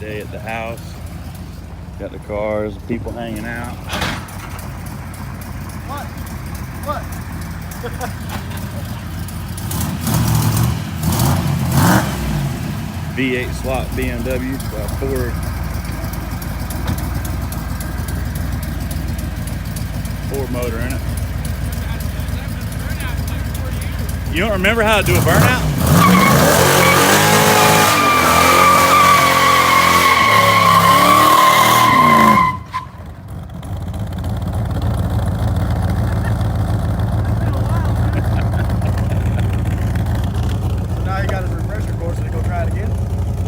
day at the house. Got the cars, people hanging out. What? What? V8 slot BMW, Ford motor in it. You don't remember how to do a burnout?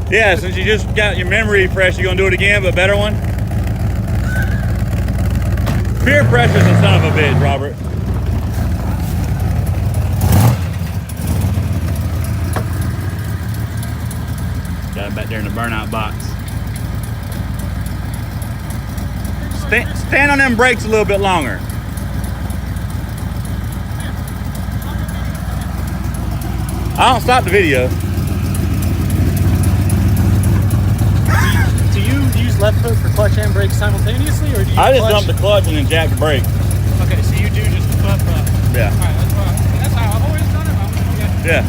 Yeah, since you just got your memory fresh, you're gonna do it again, but a better one? Peer pressure's a son of a bitch, Robert. Got it back there in the burnout box. Stand on them brakes a little bit longer. I don't stop the video. Left foot for clutch and brake simultaneously, or do you? I just dumped the clutch and then jacked the brake. Okay, so you do just the foot, but yeah. All right, that's how I've always done it. Yeah.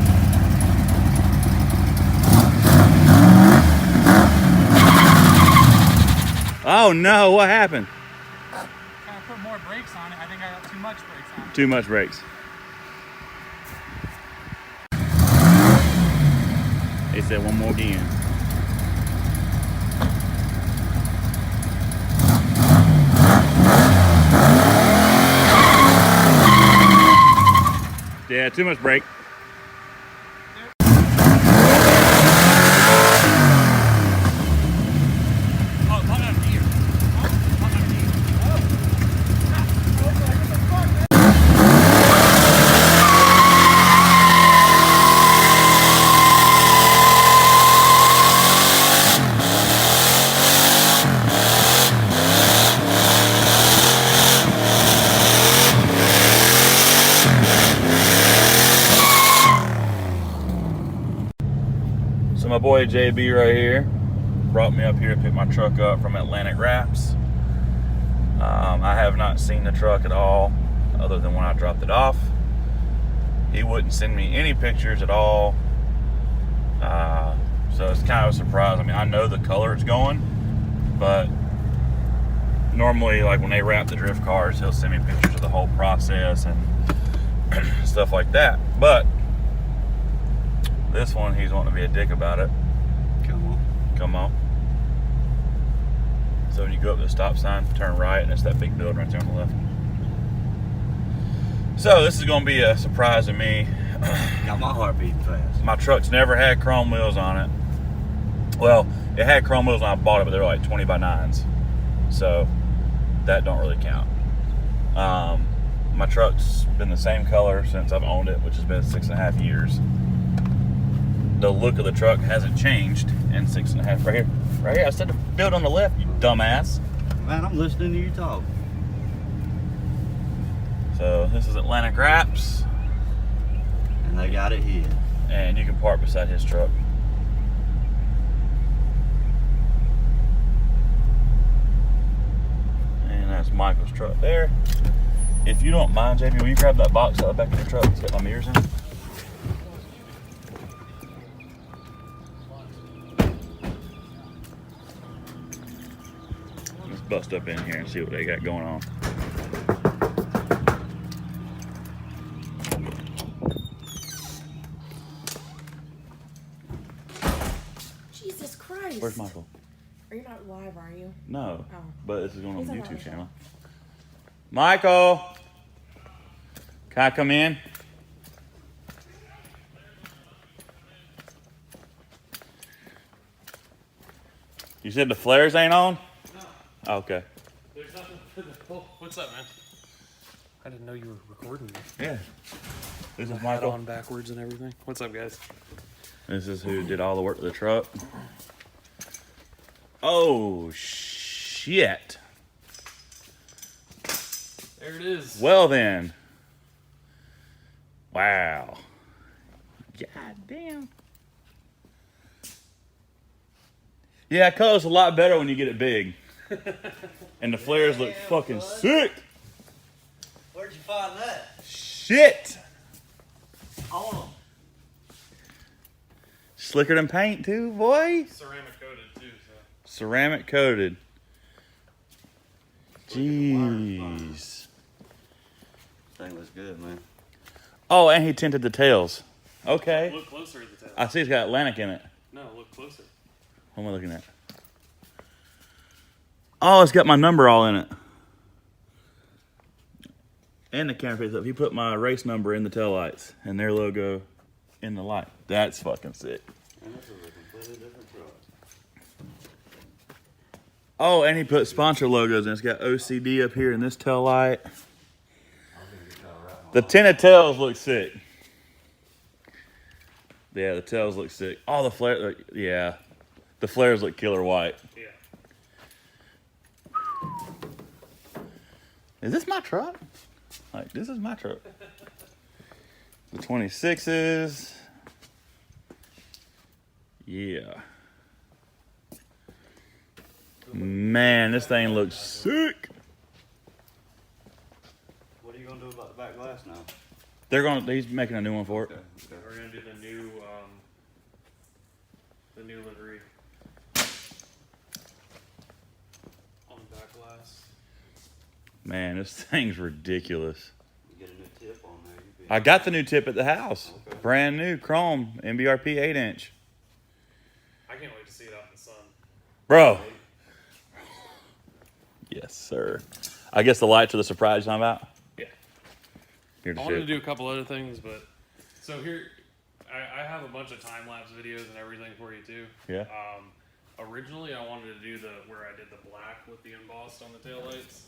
Oh no! What happened? Trying to put more brakes on it. I think I got too much brakes on it. Too much brakes. They said one more again. Yeah, too much brake. So my boy JB right here brought me up here to pick my truck up from Atlantic Wraps. I have not seen the truck at all other than when I dropped it off. He wouldn't send me any pictures at all. So it's kind of a surprise. I mean, I know the color it's going, but normally like when they wrap the drift cars, he'll send me pictures of the whole process and stuff like that. But this one, he's wanting to be a dick about it. Come on. So when you go up to the stop sign, turn right, and it's that big building right there on the left. So this is going to be a surprise to me. Got my heart beating fast. My truck's never had chrome wheels on it. Well, it had chrome wheels when I bought it, but they were like 20 by 9s. So that don't really count. My truck's been the same color since I've owned it, which has been 6.5 years. The look of the truck hasn't changed in 6.5. Right here. I said to build on the left, you dumbass. Man, I'm listening to you talk. So this is Atlantic Wraps. And they got it here. And you can park beside his truck. And that's Michael's truck there. If you don't mind, JP, will you grab that box out of the back of your truck? It's got my mirrors in it. Let's bust up in here and see what they got going on. Jesus Christ. Where's Michael? Are you not live, are you? No, Oh. but this is going on the He's on YouTube the channel. Michael, can I come in? You said the flares ain't on? No. Oh, okay. There's nothing for the... Oh, what's up, man? I didn't know you were recording me. Yeah. This is Hat Michael. on backwards and everything. What's up, guys? This is who did all the work to the truck. Oh, shit. There it is. Well then. Wow. God damn. Yeah, color's a lot better when you get it big. And the flares look fucking sick. Where'd you find that? Shit. On them. Slicker than paint too, boy. Ceramic coated too, so. Ceramic coated. Jeez. Thing looks good, man. Oh, and he tinted the tails. Okay. Look closer at the tail. I see it's got Atlantic in it. No, look closer. What am I looking at? Oh, it's got my number all in it. And the camera picks up. He put my race number in the taillights and their logo in the light. That's fucking sick. And this is a completely different truck. Oh, and he put sponsor logos in. It's got OCD up here in this tail light. The tinted tails look sick. Yeah, the tails look sick. Oh, the flare, yeah. The flares look killer white. Yeah. Is this my truck? Like, this is my truck. The 26s. Yeah. Man, this thing looks sick. What are you gonna do about the back glass now? He's making a new one for it. We're gonna do the new livery on the back glass. Man, this thing's ridiculous. You get a new tip on there. You'd be I got the new tip at the house. Okay. Brand new chrome MBRP 8-inch. I can't wait to see it out in the sun. Bro. Yes, sir. I guess the lights are the surprise you're talking about? Yeah. Here to I wanted to shit. do a couple other things, but so here, I have a bunch of time lapse videos and everything for you too. Yeah. Originally, I wanted to do where I did the black with the embossed on the taillights.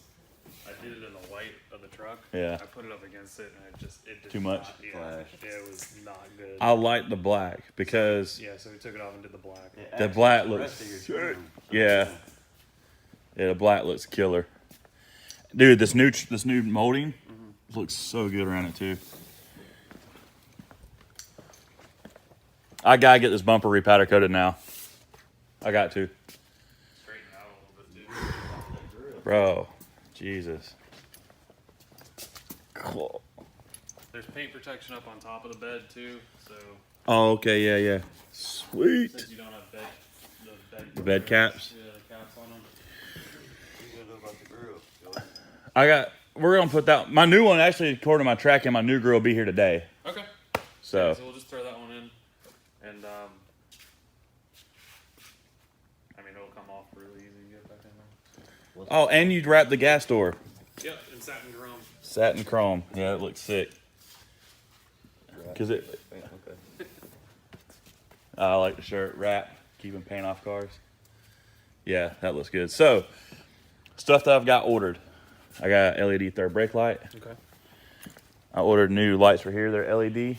I did it in the white of the truck. Yeah. I put it up against it and it did Too much? not- yeah, Flash. it was not good. I like the black because Yeah, so we took it off and did the black. It the acts black the looks rest of your sick. trim. Yeah. The black looks killer. Dude, this new molding looks so good around it too. I gotta get this bumper repowder coated now. I got to. Straighten it out a little bit too. Bro, Jesus. Cool. There's paint protection up on top of the bed too, so Oh, okay, yeah. Sweet. since you don't have The bed caps? Yeah, the caps on them. What are you gonna do about the grill? We're gonna put that, my new one actually, according to my tracking, my new grill will be here today. Okay. So, So we'll just throw that one in, and I mean it'll come off really easy to get back in there. oh, and you'd wrap the gas door. Yep, in satin chrome. Satin chrome. Yeah, it looks sick. Cause I like the shirt wrap, keeping paint off cars. Yeah, that looks good. So, stuff that I've got ordered. I got LED third brake light. Okay. I ordered new lights for here. They're LED.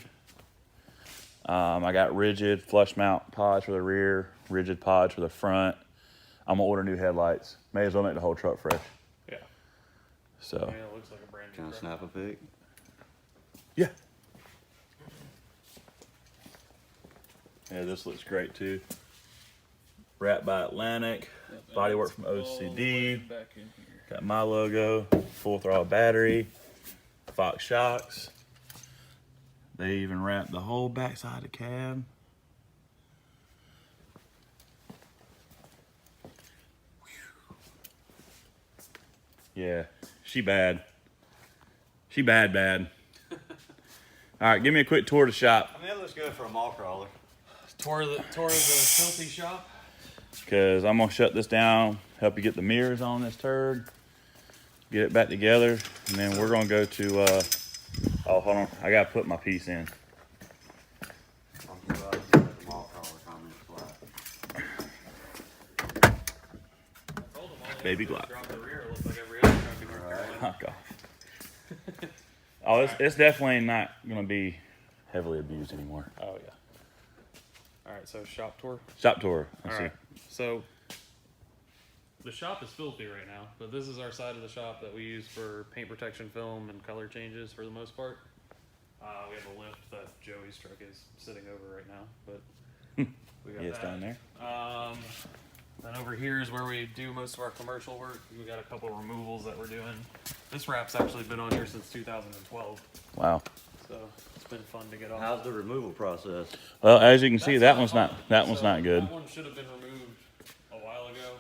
I got rigid flush mount pods for the rear, rigid pods for the front. I'm gonna order new headlights. May as well make the whole truck fresh. Yeah. So, I mean, it looks like a brand new Can I truck. snap a pic? yeah. Yeah, this looks great too. Wrapped by Atlantic. Bodywork from OCD. Back in here. Got my logo. Full throttle battery. Fox shocks. They even wrapped the whole backside of the cab. Yeah, she bad. She bad. All right, give me a quick tour of the shop. I mean, it looks good for a mall crawler. Tour of the filthy shop. Because I'm going to shut this down, help you get the mirrors on this turd, get it back together, and then we're going to go to, oh, hold on. I got to put my piece in. I'm about to see what the mall crawler comments like. Baby Glock. Drop the rear. It looks like every other truck in North Carolina. Knock off. Oh, it's definitely not going to be heavily abused anymore. Oh yeah. All right, so shop tour. Shop tour. All Let's see. right. So the shop is filthy right now, but this is our side of the shop that we use for paint protection film and color changes for the most part. We have a lift that Joey's truck is sitting over right now, but we got Yeah, it's that. down there. Then over here is where we do most of our commercial work. We got a couple of removals that we're doing. This wrap's actually been on here since 2012, Wow. so it's been fun to get off. How's the removal process? Well, as you can see, That's that one's fun. not that one's So not good. That one should have been removed a while ago.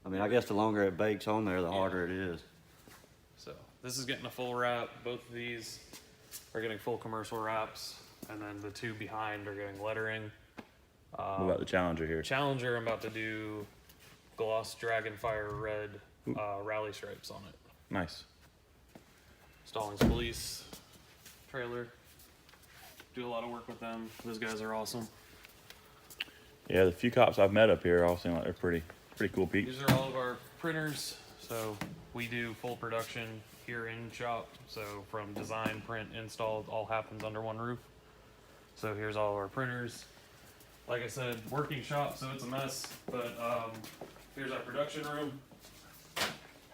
I mean, I guess the longer it bakes on there, the harder it is. So this is getting a full wrap. Both of these are getting full commercial wraps, and then the two behind are getting lettering. What about the Challenger here? Challenger, I'm about to do gloss Dragonfire red rally stripes on it. Nice. Stallings Police trailer. Do a lot of work with them. Those guys are awesome. Yeah, the few cops I've met up here all seem like they're pretty cool peeps. These are all of our printers. So we do full production here in shop. So from design, print, install, it all happens under one roof. So here's all of our printers. Like I said, working shop, so it's a mess. But here's our production room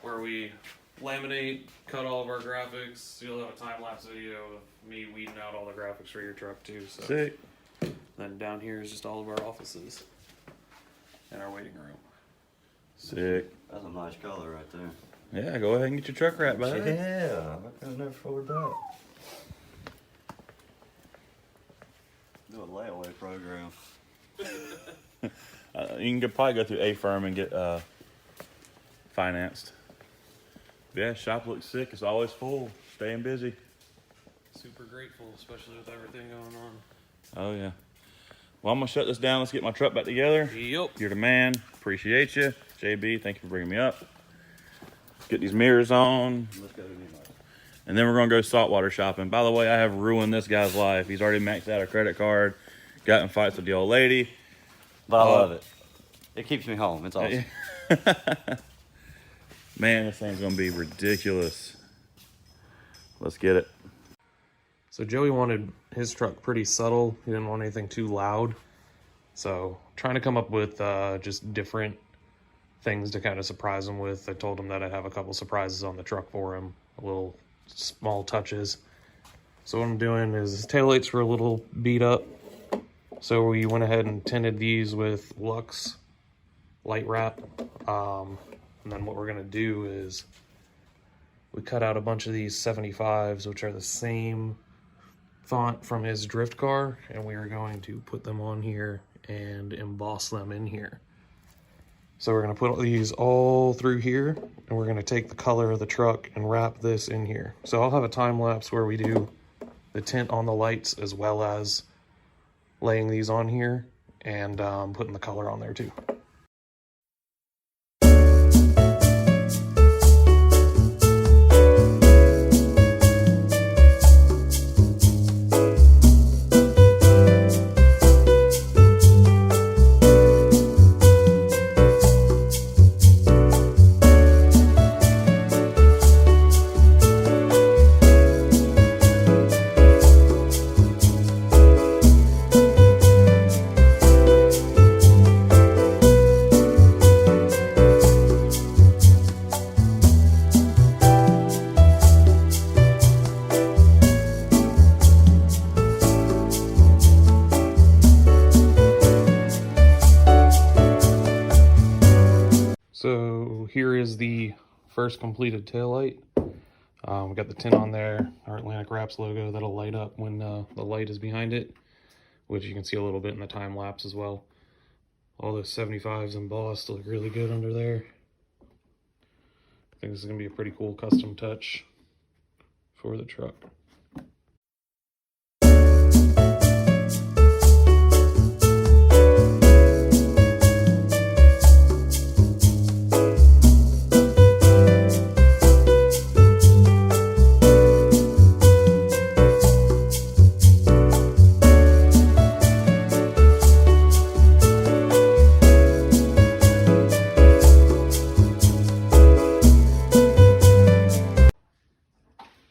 where we laminate, cut all of our graphics. You'll have a time-lapse video of me weeding out all the graphics for your truck too. So Sick. then down here is just all of our offices and our waiting room. Sick. That's a nice color right there. Yeah, go ahead and get your truck wrapped, buddy. Yeah, I could have never forward that. Do a layaway program. You can probably go through a firm and get financed. Yeah, shop looks sick. It's always full. Staying busy. Super grateful, especially with everything going on. Oh yeah. Well, I'm gonna shut this down. Let's get my truck back together. Yep. You're the man. Appreciate you, JB. Thank you for bringing me up. Let's get these mirrors on, Let's go to New York. and then we're gonna go saltwater shopping. By the way, I have ruined this guy's life. He's already maxed out a credit card. Got in fights with the old lady. But I love it. It keeps me home. It's awesome. Man, this thing's gonna be ridiculous. Let's get it. So Joey wanted his truck pretty subtle. He didn't want anything too loud. So trying to come up with just different things to kind of surprise him with. I told him that I'd have a couple surprises on the truck for him, little small touches. So what I'm doing is his taillights were a little beat up. So we went ahead and tinted these with Lux light wrap. And then what we're gonna do is we cut out a bunch of these 75s, which are the same font from his drift car, and we are going to put them on here and emboss them in here. So we're gonna put these all through here, and we're gonna take the color of the truck and wrap this in here. So I'll have a time lapse where we do the tint on the lights as well as laying these on here and putting the color on there too. So here is the first completed taillight. We got the tint on there, our Atlantic Wraps logo that'll light up when the light is behind it, which you can see a little bit in the time lapse as well. All those 75s embossed look really good under there. I think this is gonna be a pretty cool custom touch for the truck.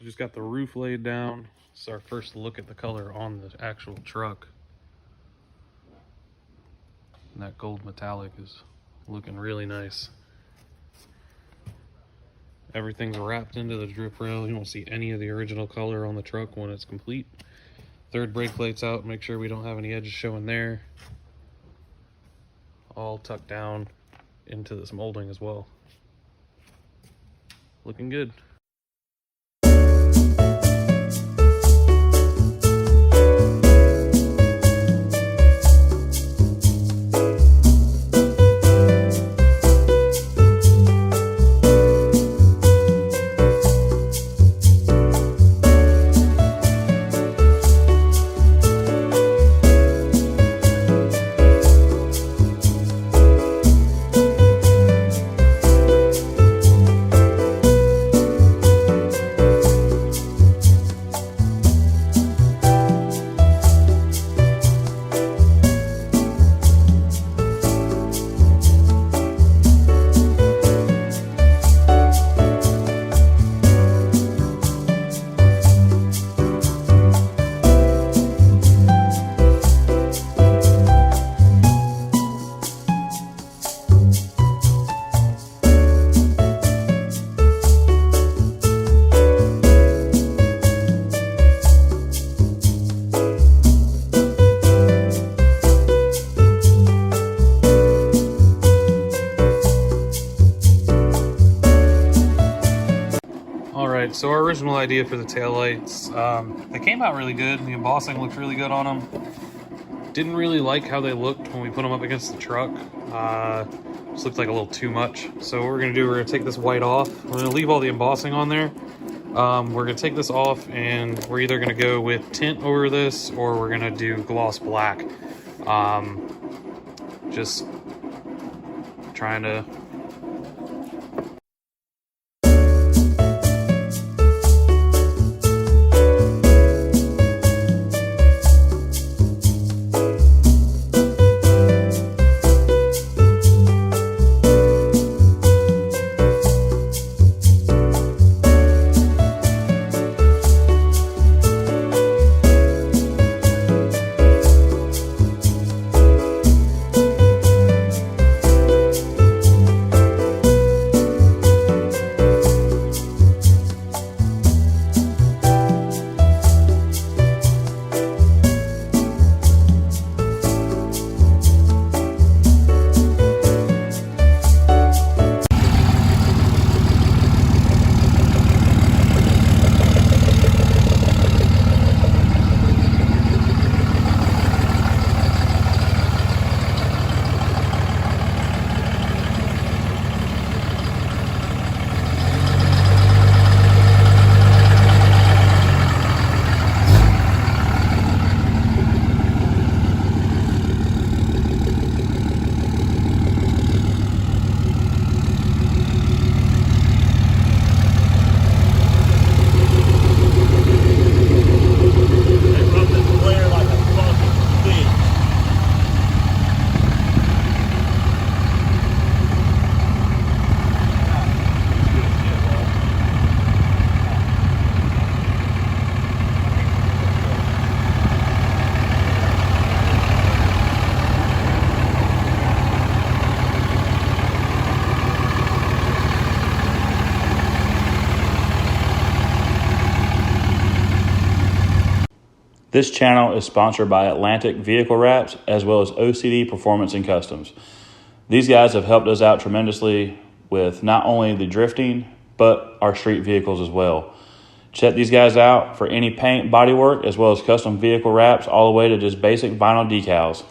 Just got the roof laid down. It's our first look at the color on the actual truck. And that gold metallic is looking really nice. Everything's wrapped into the drip rail. You won't see any of the original color on the truck when it's complete. Third brake plate's out. Make sure we don't have any edges showing there. all tucked down into this molding as well. Looking good. So our original idea for the taillights, they came out really good. The embossing looked really good on them. Didn't really like how they looked when we put them up against the truck. Just looked like a little too much. So what we're gonna do, we're gonna take this white off. We're gonna leave all the embossing on there. We're gonna take this off and we're either gonna go with tint over this or we're gonna do gloss black. Just trying to This channel is sponsored by Atlantic Vehicle Wraps as well as OCD Performance and Customs. These guys have helped us out tremendously with not only the drifting, but our street vehicles as well. Check these guys out for any paint, body work, as well as custom vehicle wraps, all the way to just basic vinyl decals.